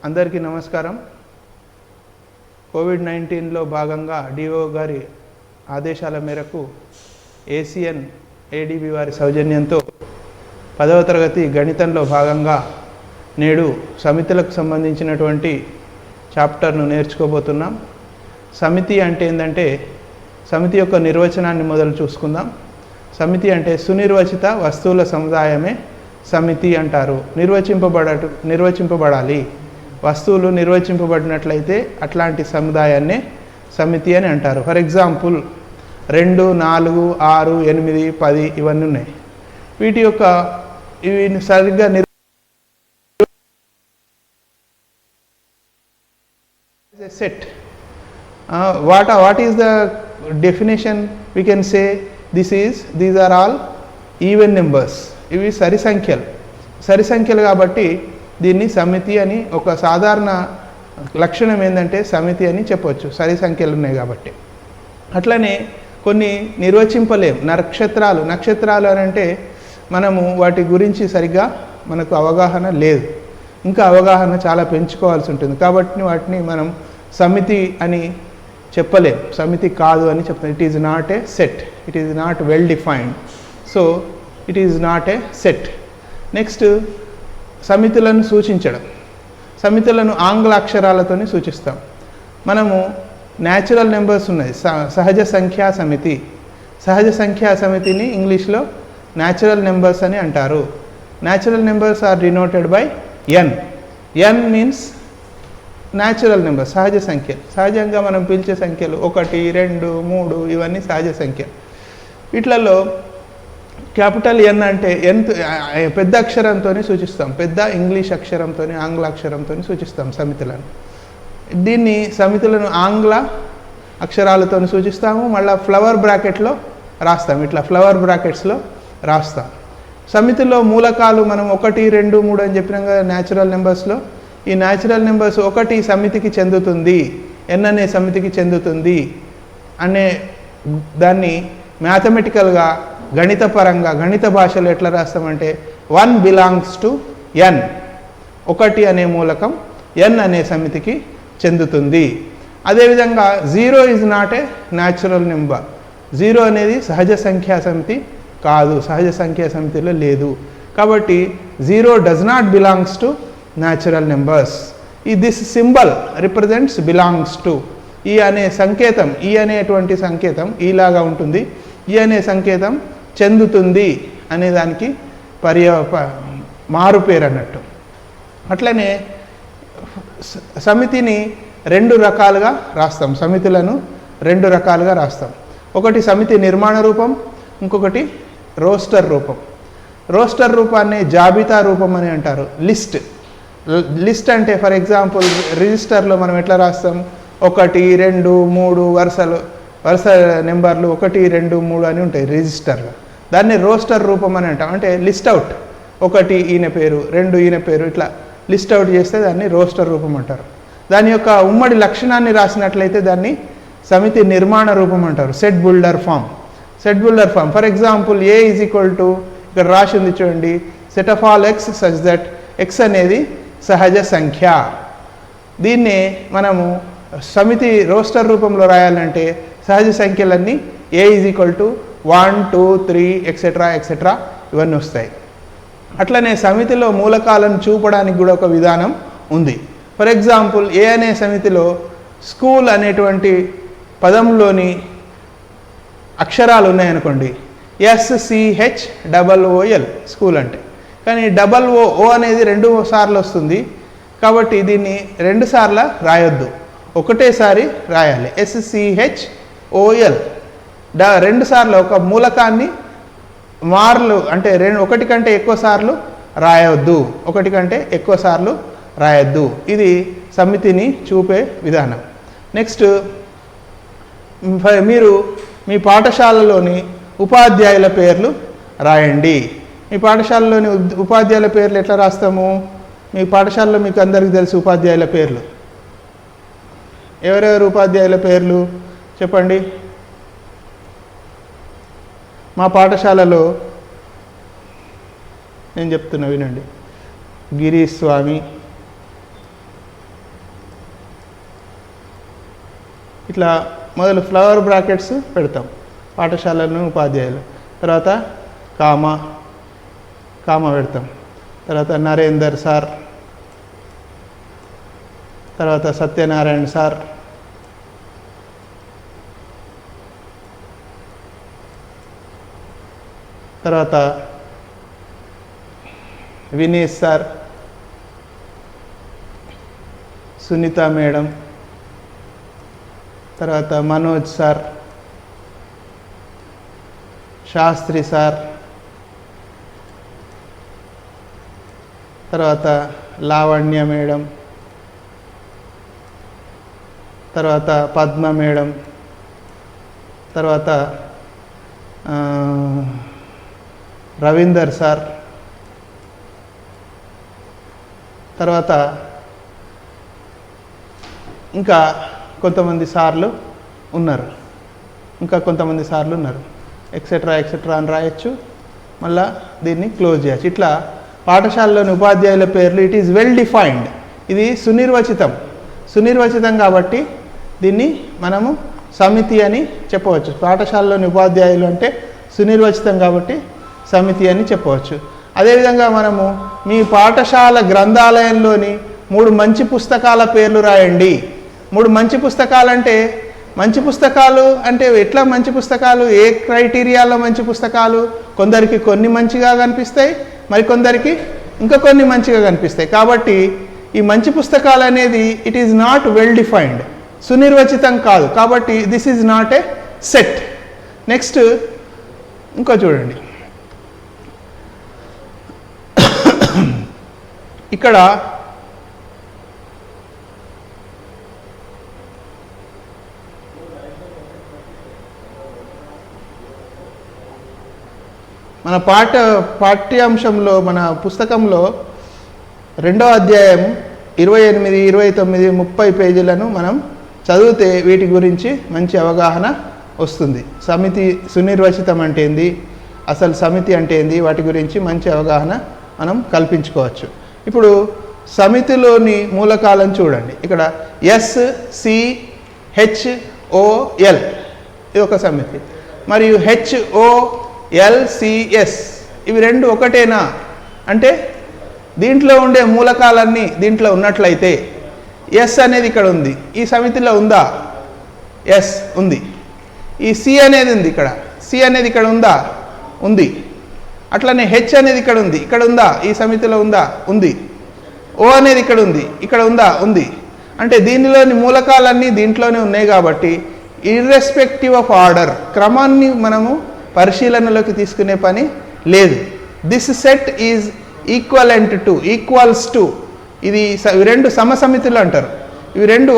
అందరికీ నమస్కారం. కోవిడ్-19లో భాగంగా డిఓ గారి ఆదేశాల మేరకు ఏసియన్ ఏడిబి వారి సౌజన్యంతో 10వ తరగతి గణితంలో భాగంగా నేడు సమితులకు సంబంధించినటువంటి చాప్టర్ను నేర్చుకోబోతున్నాం. సమితి అంటే ఏంటంటే సమితి యొక్క నిర్వచనాన్ని మొదలు చూసుకుందాం. సమితి అంటే సునిర్వచిత వస్తువుల సముదాయమే సమితి అంటారు. నిర్వచింపబడాలి. వస్తువులు నిర్వచింపబడినట్లయితే అట్లాంటి సముదాయాన్నే సమితి అని అంటారు. ఫర్ ఎగ్జాంపుల్ 2, 4, 6, 8, 10 ఇవన్నీ ఉన్నాయి. వీటి యొక్క ఇవి సరిగ్గా set. what is the definition? We can say these are all even numbers. ఇవి సరి సంఖ్యలు కాబట్టి దీన్ని సమితి అని ఒక సాధారణ లక్షణం ఏంటంటే సమితి అని చెప్పవచ్చు. సరి సంఖ్యలు ఉన్నాయి కాబట్టి. అట్లనే కొన్ని నిర్వచింపలేం. నక్షత్రాలు అని అంటే మనము వాటి గురించి సరిగ్గా మనకు అవగాహన లేదు. ఇంకా అవగాహన చాలా పెంచుకోవాల్సి ఉంటుంది. కాబట్టి వాటిని మనం సమితి అని చెప్పలేం. సమితి కాదు అని చెప్తాం. It is not a set. It is not well defined. So it is not a set. Next సమితులను సూచించడం. సమితులను ఆంగ్ల అక్షరాలతోనే సూచిస్తాం. మనము న్యాచురల్ నెంబర్స్ ఉన్నాయి. సహజ సంఖ్యా సమితి. సహజ సంఖ్యా సమితిని ఇంగ్లీష్లో న్యాచురల్ నెంబర్స్ అని అంటారు. Natural numbers are denoted by N. N means natural number, సహజ సంఖ్యలు. సహజంగా మనం పిలిచే సంఖ్యలు 1, 2, 3 ఇవన్నీ సహజ సంఖ్యలు. వీటిలలో క్యాపిటల్ ఎన్ అంటే పెద్ద అక్షరంతో సూచిస్తాం. పెద్ద ఇంగ్లీష్ అక్షరంతో, ఆంగ్ల అక్షరంతో సూచిస్తాం సమితులను. దీన్ని సమితులను ఆంగ్ల అక్షరాలతో సూచిస్తాము. మళ్ళీ ఫ్లవర్ బ్రాకెట్లో రాస్తాం. ఇట్లా ఫ్లవర్ బ్రాకెట్స్లో రాస్తాం. సమితిలో మూలకాలు మనం 1, 2, 3 అని చెప్పినాం కదా న్యాచురల్ నెంబర్స్లో. ఈ న్యాచురల్ నెంబర్స్ 1 సమితికి చెందుతుంది, ఎన్ అనే సమితికి చెందుతుంది అనే దాన్ని మ్యాథమెటికల్గా గణితపరంగా గణిత భాషలో ఎట్లా రాస్తామంటే 1 బిలాంగ్స్ టు ఎన్. 1 అనే మూలకం ఎన్ అనే సమితికి చెందుతుంది. అదేవిధంగా 0 is not a natural number. 0 అనేది సహజ సంఖ్యా సమితి కాదు, సహజ సంఖ్యా సమితిలో లేదు. కాబట్టి 0 does not belongs to natural numbers. This symbol represents belongs to. ఈ అనే సంకేతం, ఈ అనేటువంటి సంకేతం ఈలాగా ఉంటుంది. ఈ అనే సంకేతం చెందుతుంది అనే దానికి మారు పేరు అన్నట్టు. అట్లనే సమితిని 2 రకాలుగా రాస్తాం. సమితులను 2 రకాలుగా రాస్తాం. ఒకటి సమితి నిర్మాణ రూపం, ఇంకొకటి రోస్టర్ రూపం. రోస్టర్ రూపాన్ని జాబితా రూపం అని అంటారు. లిస్ట్ అంటే ఫర్ ఎగ్జాంపుల్ రిజిస్టర్లో మనం ఎట్లా రాస్తాం? 1, 2, 3 వరుస నెంబర్లు 1, 2, 3 అని ఉంటాయి రిజిస్టర్లో. దాన్ని రోస్టర్ రూపం అని అంటాం. అంటే లిస్ట్ అవుట్, 1 ఈయన పేరు, 2 ఈయన పేరు, ఇట్లా లిస్ట్ అవుట్ చేస్తే దాన్ని రోస్టర్ రూపం అంటారు. దాని యొక్క ఉమ్మడి లక్షణాన్ని రాసినట్లయితే దాన్ని సమితి నిర్మాణ రూపం అంటారు. Set builder form. For example A is equal to, ఇక్కడ రాసి ఉంది చూడండి, set of all x such that x అనేది సహజ సంఖ్య. దీన్ని మనము సమితి రోస్టర్ రూపంలో రాయాలంటే సహజ సంఖ్యలన్నీ ఏ ఈజ్ ఈక్వల్ టు 1, 2, 3 ఎక్సెట్రా ఇవన్నీ వస్తాయి. అట్లనే సమితిలో మూలకాలను చూపడానికి కూడా ఒక విధానం ఉంది. ఫర్ ఎగ్జాంపుల్ ఏ అనే సమితిలో స్కూల్ అనేటువంటి పదంలోని అక్షరాలు ఉన్నాయనుకోండి, SCHOOL స్కూల్ అంటే. కానీ OO అనేది 2 సార్లు వస్తుంది. కాబట్టి దీన్ని 2 సార్లు రాయొద్దు, ఒకటేసారి రాయాలి. SCHOL 2 సార్లు ఒక మూలకాన్ని మార్లు అంటే 1 కంటే ఎక్కువ సార్లు రాయొద్దు, 1 కంటే ఎక్కువ సార్లు రాయొద్దు. ఇది సమితిని చూపే విధానం. నెక్స్ట్ మీరు మీ పాఠశాలలోని ఉపాధ్యాయుల పేర్లు రాయండి. మీ పాఠశాలలోని ఉపాధ్యాయుల పేర్లు ఎట్లా రాస్తాము? మీ పాఠశాలలో మీకు అందరికీ తెలుసు ఉపాధ్యాయుల పేర్లు. ఎవరెవరు ఉపాధ్యాయుల పేర్లు చెప్పండి. మా పాఠశాలలో నేను చెప్తున్నా వినండి. గిరీష్ స్వామి, ఇట్లా మొదలు ఫ్లవర్ బ్రాకెట్స్ పెడతాం పాఠశాలను ఉపాధ్యాయులు. తర్వాత కామ పెడతాం. తర్వాత నరేందర్ సార్, తర్వాత సత్యనారాయణ సార్, తర్వాత వినేష్ సార్, సునీత మేడం, తర్వాత మనోజ్ సార్, శాస్త్రి సార్, తర్వాత లావణ్య మేడం, తర్వాత పద్మ మేడం, తర్వాత రవీందర్ సార్, తర్వాత ఇంకా కొంతమంది సార్లు ఉన్నారు, ఎక్సెట్రా అని రాయొచ్చు. మళ్ళా దీన్ని క్లోజ్ చేయొచ్చు. ఇట్లా పాఠశాలలోని ఉపాధ్యాయుల పేర్లు ఇట్ ఈజ్ వెల్ డిఫైన్డ్. ఇది సునిర్వచితం కాబట్టి దీన్ని మనము సమితి అని చెప్పవచ్చు. పాఠశాలలోని ఉపాధ్యాయులు అంటే సునిర్వచితం కాబట్టి సమితి అని చెప్పవచ్చు. అదేవిధంగా మనము మీ పాఠశాల గ్రంథాలయంలోని 3 మంచి పుస్తకాల పేర్లు రాయండి. 3 మంచి పుస్తకాలు అంటే ఎట్లా మంచి పుస్తకాలు, ఏ క్రైటీరియాలో మంచి పుస్తకాలు? కొందరికి కొన్ని మంచిగా కనిపిస్తాయి, మరి కొందరికి ఇంకా కొన్ని మంచిగా కనిపిస్తాయి. కాబట్టి ఈ మంచి పుస్తకాలు అనేది it is not well defined, సునిర్వచితం కాదు. కాబట్టి this is not a set. Next ఇంకో చూడండి, ఇక్కడ మన పాఠ్యాంశంలో మన పుస్తకంలో 2వ అధ్యాయం 28, 29, 30 పేజీలను మనం చదివితే వీటి గురించి మంచి అవగాహన వస్తుంది. సమితి సునిర్వచితం అంటే ఏంది, అసలు సమితి అంటే ఏంది, వాటి గురించి మంచి అవగాహన మనం కల్పించుకోవచ్చు. ఇప్పుడు సమితిలోని మూలకాలను చూడండి. ఇక్కడ SCHOL ఇది ఒక సమితి, మరియు HOLCS ఇవి 2 ఒకటేనా అంటే దీంట్లో ఉండే మూలకాలన్నీ దీంట్లో ఉన్నట్లయితే ఎస్ అనేది ఇక్కడ ఉంది, ఈ సమితిలో ఉందా? ఎస్ ఉంది. ఈ సి అనేది ఉంది, ఇక్కడ సి అనేది ఇక్కడ ఉందా? ఉంది. అట్లనే హెచ్ అనేది ఇక్కడ ఉంది, ఇక్కడ ఉందా? ఈ సమితిలో ఉందా? ఉంది. ఓ అనేది ఇక్కడ ఉంది, ఇక్కడ ఉందా? ఉంది. అంటే దీనిలోని మూలకాలన్నీ దీంట్లోనే ఉన్నాయి కాబట్టి ఇర్రెస్పెక్టివ్ ఆఫ్ ఆర్డర్, క్రమాన్ని మనము పరిశీలనలోకి తీసుకునే పని లేదు. This set is equals to ఇది 2 సమసమితులు అంటారు. ఇవి 2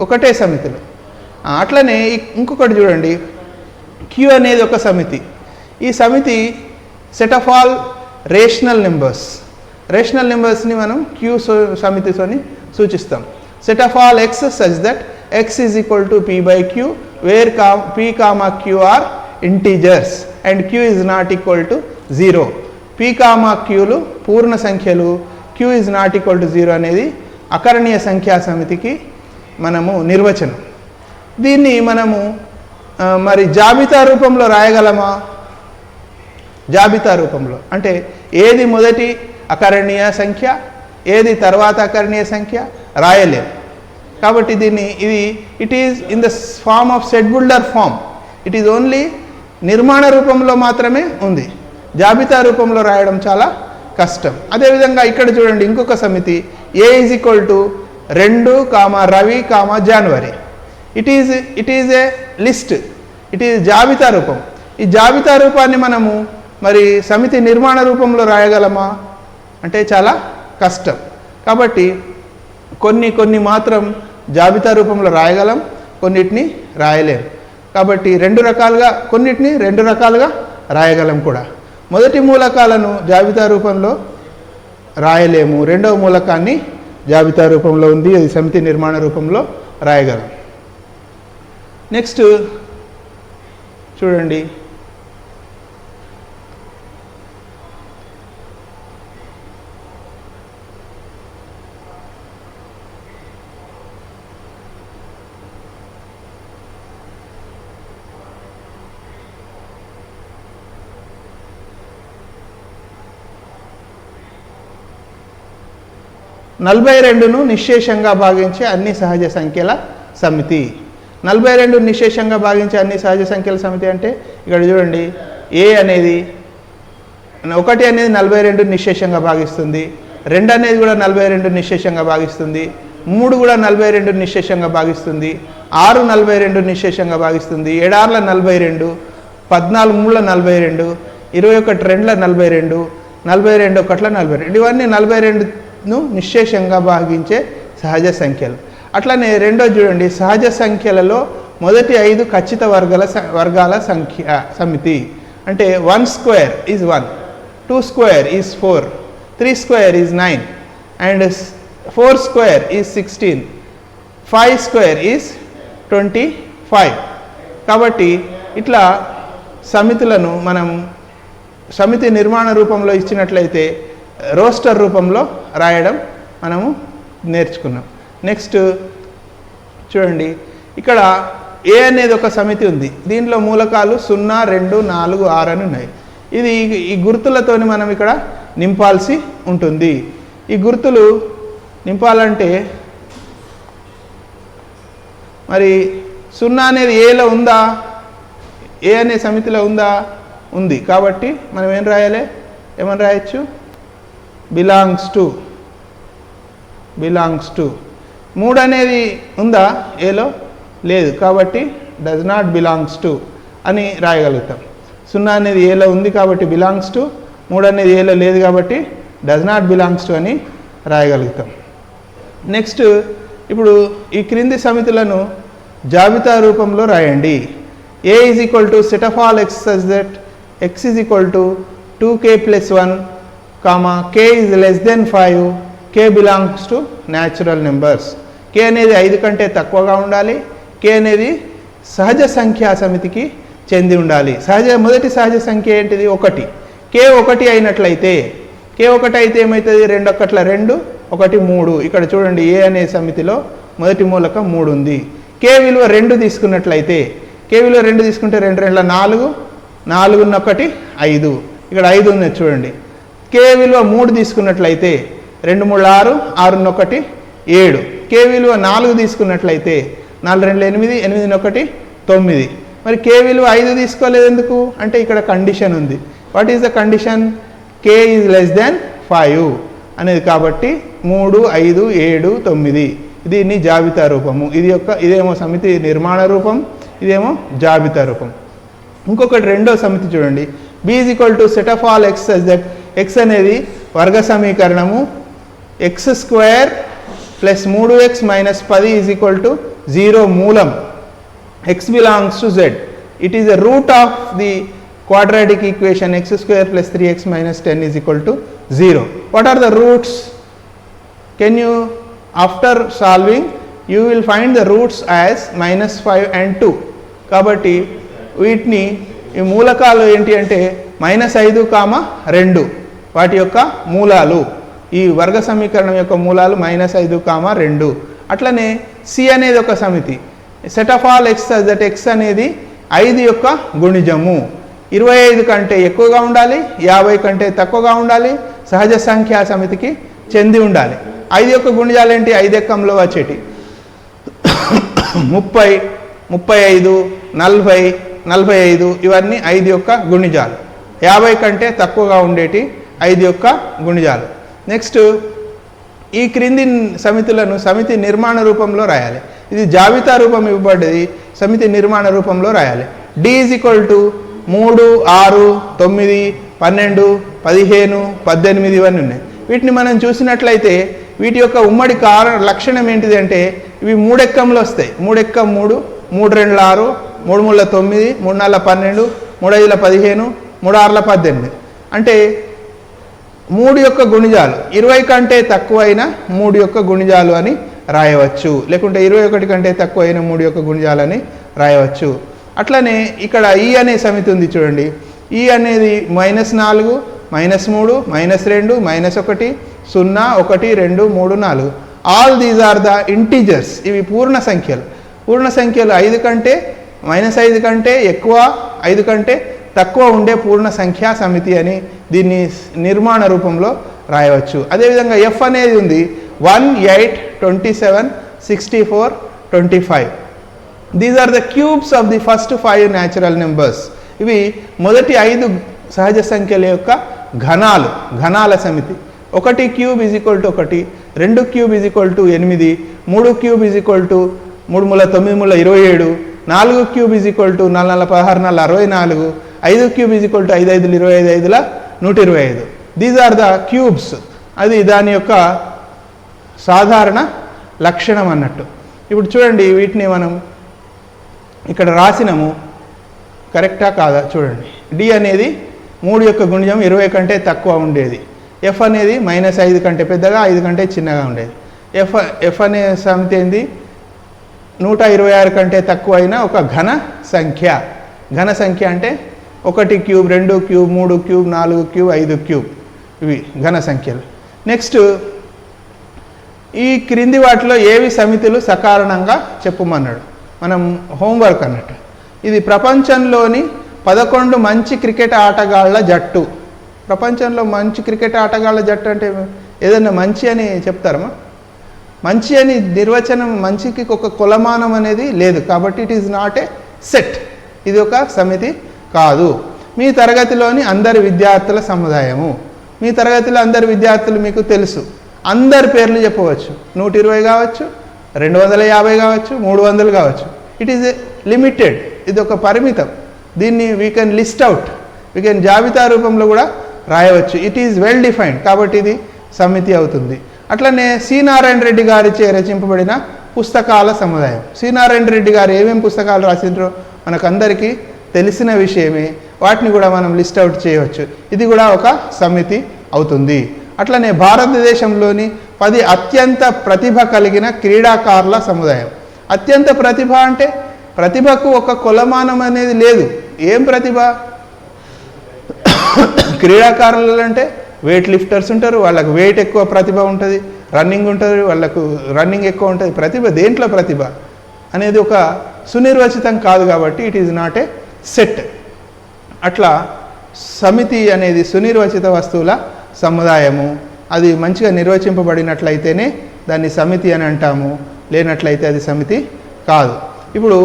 ఒకటే సమితులు. అట్లనే ఇంకొకటి చూడండి, క్యూ అనేది ఒక సమితి. ఈ సమితి సెట్ ఆఫ్ ఆల్ రేషనల్ నెంబర్స్ని మనం క్యూ సమితితోని సూచిస్తాం. Set of all x such that x is equal to p by q where p comma q are integers and q is not equal to 0. P comma క్యూలు పూర్ణ సంఖ్యలు, q is not equal to 0 అనేది అకరణీయ సంఖ్యా సమితికి మనము నిర్వచనం. దీన్ని మనము మరి జాబితా రూపంలో రాయగలమా? జాబితా రూపంలో అంటే ఏది మొదటి అకరణీయ సంఖ్య, ఏది తర్వాత అకరణీయ సంఖ్య రాయలేము. కాబట్టి it is in the form of set builder form. It is only నిర్మాణ రూపంలో మాత్రమే ఉంది, జాబితా రూపంలో రాయడం చాలా కష్టం. అదేవిధంగా ఇక్కడ చూడండి ఇంకొక సమితి A is equal to 2, Ravi, జనవరి. It is a list, it is జాబితా రూపం. ఈ జాబితా రూపాన్ని మనము మరి సమితి నిర్మాణ రూపంలో రాయగలమా అంటే చాలా కష్టం. కాబట్టి కొన్ని మాత్రం జాబితా రూపంలో రాయగలం, కొన్నిటిని రాయలేం. కాబట్టి కొన్నిటిని 2 రకాలుగా రాయగలం కూడా. మొదటి మూలకాలను జాబితా రూపంలో రాయలేము, రెండవ మూలకాన్ని జాబితా రూపంలో ఉంది, అది సమితి నిర్మాణ రూపంలో రాయగలం. నెక్స్ట్ చూడండి, 42ను నిశ్శేషంగా భాగించే అన్ని సహజ సంఖ్యల సమితి. 42 నిశ్శేషంగా భాగించే అన్ని సహజ సంఖ్యల సమితి అంటే ఇక్కడ చూడండి, ఏ అనేది 1 అనేది 42 నిశ్శేషంగా భాగిస్తుంది, 2 అనేది కూడా 42 నిశ్శేషంగా భాగిస్తుంది, 3 కూడా 42 నిశ్శేషంగా భాగిస్తుంది, 6 42 నిశ్శేషంగా భాగిస్తుంది, 7 6ల 42, 14 3ల 42, 21 2ల 42, 42 1ల 42, ఇవన్నీ 42ను నిశ్శేషంగా భాగించే సహజ సంఖ్యలు. అట్లనే రెండో చూడండి, సహజ సంఖ్యలలో మొదటి 5 ఖచ్చిత వర్గాల సమితి. అంటే 1 square is 1, 2 square is 4, 3 square is 9, and 4 square is 16, 5 square is 25. కాబట్టి ఇట్లా సమితులను మనం సమితి నిర్మాణ రూపంలో ఇచ్చినట్లయితే రోస్టర్ రూపంలో రాయడం మనము నేర్చుకున్నాం. నెక్స్ట్ చూడండి, ఇక్కడ ఏ అనేది ఒక సమితి ఉంది, దీంట్లో మూలకాలు 0 2 4 6 అని ఉన్నాయి. ఇది ఈ గుర్తులతోని మనం ఇక్కడ నింపాల్సి ఉంటుంది. ఈ గుర్తులు నింపాలంటే మరి 0 అనేది ఏలో ఉందా, ఏ అనే సమితిలో ఉందా, ఉంది. కాబట్టి మనం ఏం రాయాలి, ఏమని రాయొచ్చు, బిలాంగ్స్ టు. 3 అనేది ఉందా ఏలో, లేదు, కాబట్టి డస్ నాట్ బిలాంగ్స్ టు అని రాయగలుగుతాం. 0 అనేది ఏలో ఉంది కాబట్టి బిలాంగ్స్ టు, 3 అనేది ఏలో లేదు కాబట్టి డస్ నాట్ బిలాంగ్స్ టు అని రాయగలుగుతాం. నెక్స్ట్ ఇప్పుడు ఈ క్రింది సమితులను జాబితా రూపంలో రాయండి. A is equal to set of all x such that x is equal to 2k + 1, k is less than 5, k belongs to natural numbers. k అనేది 5 కంటే తక్కువగా ఉండాలి, k అనేది సహజ సంఖ్యా సమితికి చెంది ఉండాలి. మొదటి సహజ సంఖ్య ఏంటిది, 1. k 1 అయినట్లయితే, k 1 అయితే ఏమవుతుంది, 2 1ల 2, 1 3. ఇక్కడ చూడండి, ఏ అనే సమితిలో మొదటి మూలకం 3 ఉంది. k విలువ 2 తీసుకున్నట్లయితే, k విలువ 2 తీసుకుంటే 2 2ల 4, 4 1 5, ఇక్కడ 5 ఉన్నది చూడండి. k విలువ 3 తీసుకున్నట్లయితే 2 3 6, 6 1 7. k విలువ 4 తీసుకున్నట్లయితే 4 2 8, 8 1 9. మరి k విలువ 5 తీసుకోలేదు ఎందుకు అంటే ఇక్కడ కండిషన్ ఉంది. What is the condition, k is less than 5 అనేది. కాబట్టి 3 5 7 9 దీన్ని జాబితా రూపము. ఇదేమో సమితి నిర్మాణ రూపం, ఇదేమో జాబితా రూపం. ఇంకొకటి రెండో సమితి చూడండి, b is equal to set of all x such that x అనేది వర్గ సమీకరణము X square plus 3x minus 10 is equal to 0 మూలం x belongs to z. It is the root of the quadratic equation x square plus 3x minus 10 is equal to 0. What are the roots? Can you, after solving, you will find the roots as -5 and 2. కాబట్టి వీటిని ఈ మూలకాలు ఏంటి అంటే -5, 2 వాటి యొక్క మూలాలు. ఈ వర్గ సమీకరణం యొక్క మూలాలు -5, 2. అట్లనే c అనేది ఒక సమితి. Set of all X that x అనేది 5 యొక్క గుణిజము. 25 కంటే ఎక్కువగా ఉండాలి, 50 కంటే తక్కువగా ఉండాలి, సహజ సంఖ్యా సమితికి చెంది ఉండాలి. 5 యొక్క గుణిజాలు ఏంటి, 5 ఎక్కంలో వచ్చేటి 30, 35, 40, 45 ఇవన్నీ 5 యొక్క గుణిజాలు. 50 కంటే తక్కువగా ఉండేటి 5 యొక్క గుణిజాలు. నెక్స్ట్ ఈ క్రింది సమితులను సమితి నిర్మాణ రూపంలో రాయాలి. ఇది జాబితా రూపం ఇవ్వబడ్డది, సమితి నిర్మాణ రూపంలో రాయాలి. d ఈజ్ ఈక్వల్ టు 3 6 9 12 15 18 ఇవన్నీ ఉన్నాయి. వీటిని మనం చూసినట్లయితే వీటి యొక్క ఉమ్మడి లక్షణం ఏంటిది అంటే ఇవి 3 ఎక్కంలో వస్తాయి. 3 ఎక్కం 3, 3 2 6, 3 3 9, 3 4 12, 3 5 15, 3 6 18. అంటే 3 యొక్క గుణిజాలు 20 కంటే తక్కువైన 3 యొక్క గుణిజాలు అని రాయవచ్చు, లేకుంటే 21 కంటే తక్కువైన 3 యొక్క గుణిజాలు అని రాయవచ్చు. అట్లనే ఇక్కడ ఈ అనే సమితి ఉంది చూడండి. ఈ అనేది -4, -3, -2, -1, 0 1 2 3 4. All these are the integers. ఇవి పూర్ణ సంఖ్యలు. పూర్ణ సంఖ్యలు 5 కంటే -5 కంటే ఎక్కువ, 5 కంటే తక్కువ ఉండే పూర్ణ సంఖ్యా సమితి అని దీన్ని నిర్మాణ రూపంలో రాయవచ్చు. అదేవిధంగా f అనేది ఉంది. 1, 8, 27, 64, 25. These are the cubes of the first 5 natural numbers. ఇవి మొదటి 5 సహజ సంఖ్యల యొక్క ఘనాల సమితి. 1 cube is equal to 1, 2 cube is equal to 8, 3 cube is equal to 3 మూల 9 మూల 27, 4 cube is equal to 4 16 64, 5 cube is equal to 5 5 25 5 125. These are the cubes. అది దాని యొక్క సాధారణ లక్షణం అన్నట్టు. ఇప్పుడు చూడండి, వీటిని మనం ఇక్కడ రాసినాము, కరెక్టా కాదా చూడండి. డి అనేది 3 యొక్క గుణిజం 20 కంటే తక్కువ ఉండేది. ఎఫ్ అనేది -5 కంటే పెద్దగా 5 కంటే చిన్నగా ఉండేది. ఎఫ్ అనే సమితి ఏంది, 126 కంటే తక్కువ అయిన ఒక ఘన సంఖ్య. ఘన సంఖ్య అంటే 1 cube, 2 cube, 3 cube, 4 cube, 5 cube, ఇవి ఘన సంఖ్యలు. నెక్స్ట్, ఈ క్రింది వాటిలో ఏవి సమితులు సకారణంగా చెప్పుమన్నాడు. మనం హోంవర్క్ అన్నట్టు. ఇది ప్రపంచంలోని 11 మంచి క్రికెట్ ఆటగాళ్ల జట్టు. ప్రపంచంలో మంచి క్రికెట్ ఆటగాళ్ల జట్టు అంటే ఏదన్నా మంచి అని చెప్తారమ్మా? మంచి అని నిర్వచనం, మంచికి ఒక కొలమానం అనేది లేదు. కాబట్టి it is not a set. ఇది ఒక సమితి కాదు. మీ తరగతిలోని అందరి విద్యార్థుల సముదాయము. మీ తరగతిలో అందరి విద్యార్థులు మీకు తెలుసు. అందరి పేర్లు చెప్పవచ్చు. 120 కావచ్చు, 250 కావచ్చు, 300 కావచ్చు. It is limited. ఇది ఒక పరిమితం. దీన్ని we can list out, we can జాబితా రూపంలో కూడా రాయవచ్చు. It is well defined. కాబట్టి ఇది సమితి అవుతుంది. అట్లనే సి నారాయణ రెడ్డి గారిచే రచింపబడిన పుస్తకాల సముదాయం. సి నారాయణ రెడ్డి గారు ఏమేమి పుస్తకాలు రాసిండ్రో మనకందరికీ తెలిసిన విషయమే. వాటిని కూడా మనం లిస్ట్ అవుట్ చేయవచ్చు. ఇది కూడా ఒక సమితి అవుతుంది. అట్లనే భారతదేశంలోని 10 అత్యంత ప్రతిభ కలిగిన క్రీడాకారుల సముదాయం. అత్యంత ప్రతిభ అంటే ప్రతిభకు ఒక కొలమానం అనేది లేదు. ఏం ప్రతిభ? క్రీడాకారులు అంటే వెయిట్ లిఫ్టర్స్ ఉంటారు, వాళ్ళకు వెయిట్ ఎక్కువ ప్రతిభ ఉంటుంది, రన్నింగ్ ఉంటుంది, వాళ్ళకు రన్నింగ్ ఎక్కువ ఉంటుంది. ప్రతిభ దేంట్లో ప్రతిభ అనేది ఒక సునిర్వచితం కాదు. కాబట్టి it is not a set. అట్లా సమితి అనేది సునిర్వచిత వస్తువుల సముదాయము. అది మంచిగా నిర్వచింపబడినట్లయితేనే దాన్ని సమితి అని అంటాము, లేనట్లయితే అది సమితి కాదు. ఇప్పుడు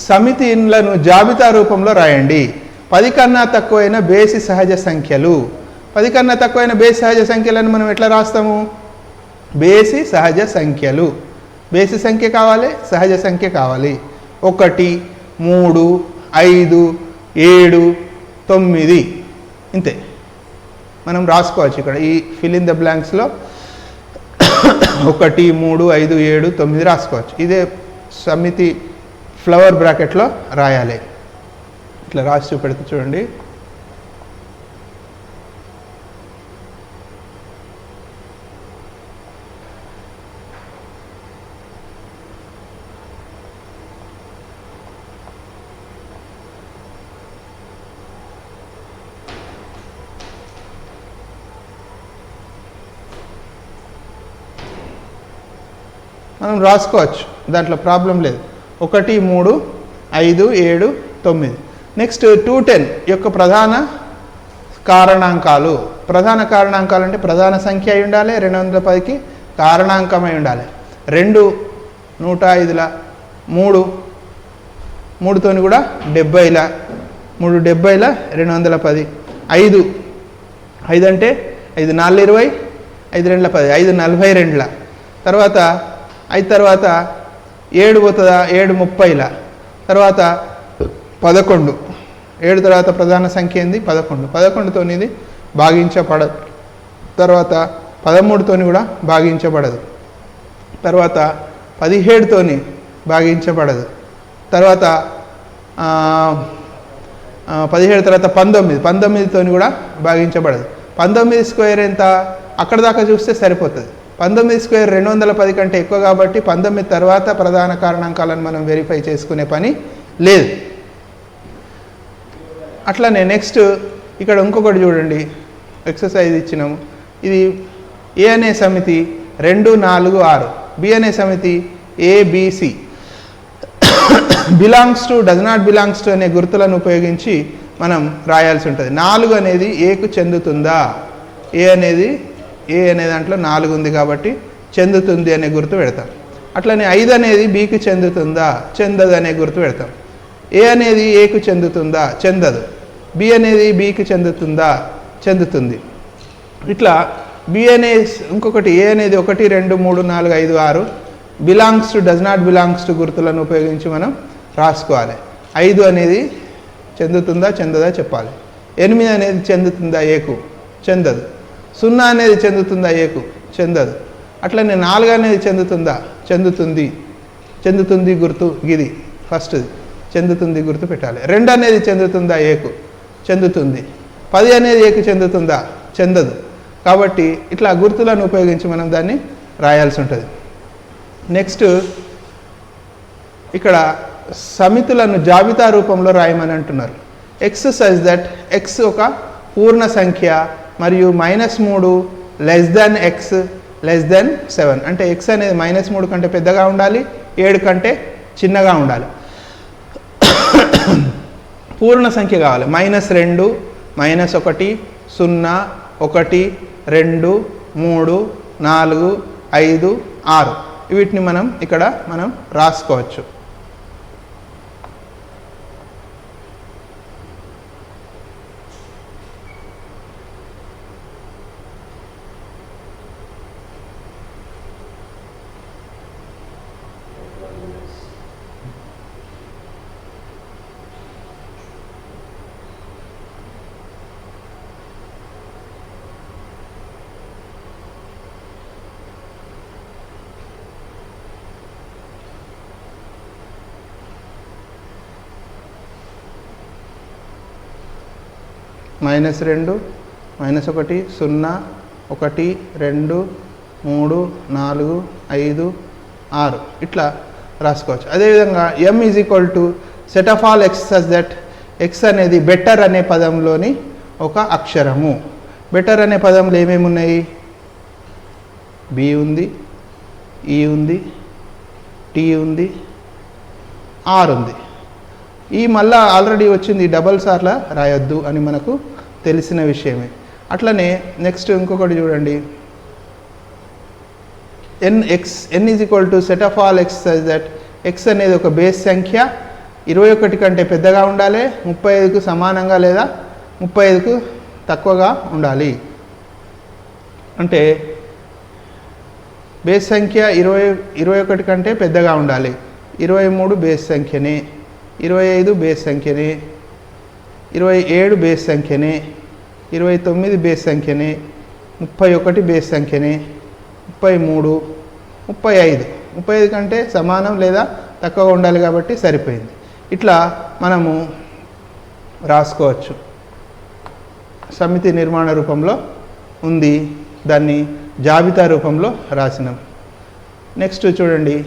సమితిలను జాబితా రూపంలో రాయండి. 10 కన్నా తక్కువైన బేసి సహజ సంఖ్యలు. 10 కన్నా తక్కువైన బేసి సహజ సంఖ్యలను మనం ఎట్లా రాస్తాము? బేసి సహజ సంఖ్యలు. బేసి సంఖ్య కావాలి, సహజ సంఖ్య కావాలి. 1, 3, 5, 7, 9 ఇంతే మనం రాసుకోవచ్చు. ఇక్కడ ఈ ఫిల్ ఇన్ ద బ్లాంక్స్లో 1, 3, 5, 7, 9 రాసుకోవచ్చు. ఇదే సమితి ఫ్లవర్ బ్రాకెట్లో రాయాలి. ఇట్లా రాసి చూపెడితే చూడండి. మనం రాసుకోవచ్చు, దాంట్లో ప్రాబ్లం లేదు. 1, 3, 5, 7, 9. నెక్స్ట్ 210 యొక్క ప్రధాన కారణాంకాలు. ప్రధాన కారణాంకాలు అంటే ప్రధాన సంఖ్య అయి ఉండాలి, 210కి కారణాంకమై ఉండాలి. 2 105ల, 3తోని కూడా 70ల, 3 70ల 210. 5 అంటే 5 4 20, 5 2 10, 5 42ల. తర్వాత 5 తర్వాత 7 పోతుందా, 7 30ల. తర్వాత 11, 7 తర్వాత ప్రధాన సంఖ్య ఏంది 11. 11తోని ఇది భాగించబడదు. తర్వాత 13తోని కూడా భాగించబడదు. తర్వాత 17తోని భాగించబడదు. తర్వాత 17 తర్వాత 19తోని కూడా భాగించబడదు. 19 స్క్వేర్ ఎంత? అక్కడ దాకా చూస్తే సరిపోతుంది. 19 స్క్వేర్ 210 కంటే ఎక్కువ కాబట్టి 19 తర్వాత ప్రధాన కారణాంకాలను మనం వెరిఫై చేసుకునే పని లేదు. అట్లనే నెక్స్ట్ ఇక్కడ ఇంకొకటి చూడండి, ఎక్సర్సైజ్ ఇచ్చినాము. ఇది ఏ అనే సమితి 2 4 6, బి అనే సమితి A B C. Belongs to, does not belongs to అనే గుర్తులను ఉపయోగించి మనం రాయాల్సి ఉంటుంది. 4 అనేది ఏకు చెందుతుందా, ఏ అనేది ఏ అనే దాంట్లో 4 ఉంది కాబట్టి చెందుతుంది అనే గుర్తు పెడతాం. అట్లనే 5 అనేది బికి చెందుతుందా, చెందదు అనే గుర్తు పెడతాం. ఏ అనేది ఏకు చెందుతుందా, చెందదు. బి అనేది బికి చెందుతుందా, చెందుతుంది. ఇట్లా బి అనే ఇంకొకటి ఏ అనేది 1 2 3 4 5 6 belongs to does not belongs to గుర్తులను ఉపయోగించి మనం రాసుకోవాలి. 5 అనేది చెందుతుందా చెందదా చెప్పాలి. 8 అనేది చెందుతుందా ఏకు, చెందదు. 0 అనేది చెందుతుందా ఏకు, చెందదు. అట్లనే 4 అనేది చెందుతుందా, చెందుతుంది. చెందుతుంది గుర్తు గిది ఫస్ట్ది, చెందుతుంది గుర్తు పెట్టాలి. 2 అనేది చెందుతుందా ఏకు, చెందుతుంది. 10 అనేది ఏకు చెందుతుందా, చెందదు. కాబట్టి ఇట్లా గుర్తులను ఉపయోగించి మనం దాన్ని రాయాల్సి ఉంటుంది. నెక్స్ట్ ఇక్కడ సమితులను జాబితా రూపంలో రాయమని అంటున్నారు. ఎక్స్ సజ్ దట్ ఎక్స్ ఒక పూర్ణ సంఖ్య మరియు -3 less than X less than 7. అంటే ఎక్స్ అనేది -3 కంటే పెద్దగా ఉండాలి, 7 కంటే చిన్నగా ఉండాలి. పూర్ణ సంఖ్య కావాలి. -2 -1 0 1 2 3 4 5 6 వీటిని మనం ఇక్కడ రాసుకోవచ్చు. -2 -1 0 1 2 3 4 5 6 ఇట్లా రాసుకోవచ్చు. అదేవిధంగా m is equal to set of all x such that x అనేది బెటర్ అనే పదంలోని ఒక అక్షరము. బెటర్ అనే పదంలో ఏమేమి ఉన్నాయి? బి ఉంది, ఈ ఉంది, టీ ఉంది, ఆర్ ఉంది. ఈ మళ్ళా ఆల్రెడీ వచ్చింది, డబల్ సార్లా రాయొద్దు అని మనకు తెలిసిన విషయమే. అట్లనే నెక్స్ట్ ఇంకొకటి చూడండి, n is equal to set of all x such that x అనేది ఒక బేస్ సంఖ్య 21 కంటే పెద్దగా ఉండాలి, 35కు సమానంగా లేదా 35కు తక్కువగా ఉండాలి. అంటే బేస్ సంఖ్య 21 కంటే పెద్దగా ఉండాలి. 23 బేస్ సంఖ్యనే, 25 బేస్ సంఖ్యనే, 27 బేస్ సంఖ్యనే, 29 బేస్ సంఖ్యనే, 31 బేస్ సంఖ్యనే, 33 35 కంటే సమానం లేదా తక్కువగా ఉండాలి కాబట్టి సరిపోయింది. ఇట్లా మనము రాసుకోవచ్చు. సమితి నిర్మాణ రూపంలో ఉంది, దాన్ని జాబితా రూపంలో రాసినాం. నెక్స్ట్ చూడండి,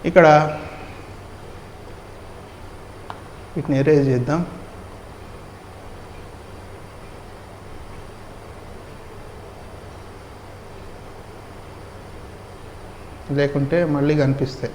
ఇక్కడ వీటిని ఎరేజ్ చేద్దాం. లేకుంటే మళ్ళీ కనిపిస్తాయి.